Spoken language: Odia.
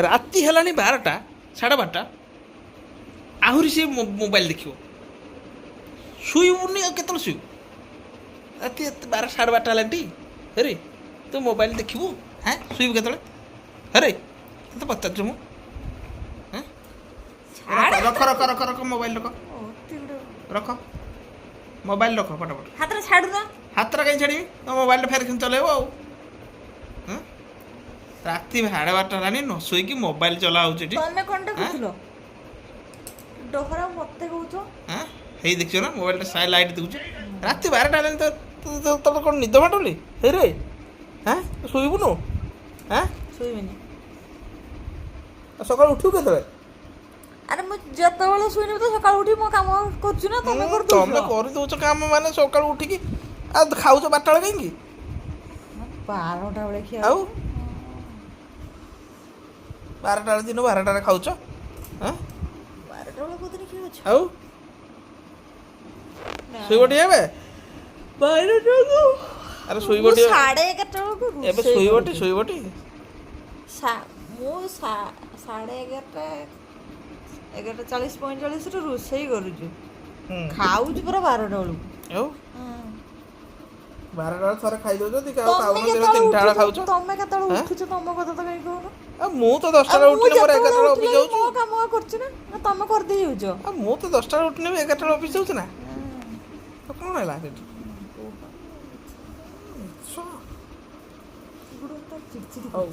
ରାତି ହେଲାଣି 12ଟା 12:30 ଆହୁରି ସେ ମୋବାଇଲ ଦେଖିବ। ଶୋଇବୁନି ଆଉ କେତେବେଳେ ଶୋଇବୁ? ରାତି 12:30 ହେଲାଣି ଟି ହେରେ ତୁ ମୋବାଇଲ ଦେଖିବୁ? ହଁ ଶୋଇବୁ କେତେବେଳେ? ହେରେ ତତେ ପଚାରୁଛୁ ମୁଁ। ରଖ ରଖ ରଖ ରଖ ମୋବାଇଲ ରଖ ମୋବାଇଲ ରଖ ଫଟାଫଟ। ହାତରେ ଛାଡୁନ। ହାତରେ କାହିଁ ଛାଡ଼ିବି? ତମ ମୋବାଇଲଟା ଫେର କେମିତି ଚଲେଇବ ଆଉ? ରାତି 12:30 ହେଲାଣି ନ ଶୋଇକି ମୋବାଇଲ ଚଲା ହଉଛି ଏଠି। ତମେ କ'ଣ ଦେଖୁଥିଲ? ଡହରା ମତେ କହୁଛ? ହେଇ ଦେଖିଛ ନା ମୋବାଇଲଟା ଲାଇଟ୍ ଦେଖୁଛୁ। ରାତି 12ଟା ହେଲାଣି ତୋର କ'ଣ ନିଦ ମାଡୁନି? ହେଇରେ ଶୋଇବୁନୁ? ଶୋଇବିନି। ସକାଳୁ ଉଠିବୁ କେତେବେଳେ? ଆରେ ମୁଁ ଯେତେବେଳେ ଶୋଇନି ତ ସକାଳୁ ଉଠି ମୋ କାମ କରୁଛୁ ନା ତମେ କରିଦଉଛ? ତମେ କରିଦଉଛ କାମ ମାନେ ସକାଳୁ ଉଠିକି ଆଉ ଖାଉଛ 12ଟା ବେଳେ କାହିଁକି? 12ଟା ବେଳେ ଖିଆ ଆଉ 12ଟା ବେଳେ ଦିନ 12ଟାରେ ଖାଉଛ? 12ଟା ବେଳେ କୋଉଦିନ ଖିଆ ଅଛି? ଆଉ ଶୋଇବଟି ଏବେ? 12ଟା ବେଳକୁ ଆରେ ଶୋଇବଟି 11:30 ବେଳକୁ ଏବେ ଶୋଇବଟି ମୁଁ 11:30 11:40-45 ରୋଷେଇ କରୁଛୁ। ଖାଉଛୁ ପୁରା 12ଟା ବେଳକୁ। ଆଉ 12ଟା ବେଳେ ଥରେ ଖାଇଦଉଛ ଆଉ ଖାଉନ 3ଟା ବେଳେ ଖାଉଛ। ତମେ କେତେବେଳେ ଉଠୁଛ? ତମ କଥା ତ କାହିଁ କହୁନ? ମୁଁ ତ 10ଟା ବେଳେ ଉଠିଲେ ମୋର 11ଟା ବେଳେ ଅଫିସ ଯାଉଛି। ମୋ କାମ କରୁଛୁ ନା ତମେ କରିଦେଇ ଯାଉଛ? ମୁଁ ତ 10ଟା ବେଳେ ଉଠିଲେ 11ଟା ବେଳେ ଅଫିସ ଯାଉଛି ନା। ତ କ'ଣ ହେଲା ସେଠି? ଚିଡ଼ଚିଡି ହଉ।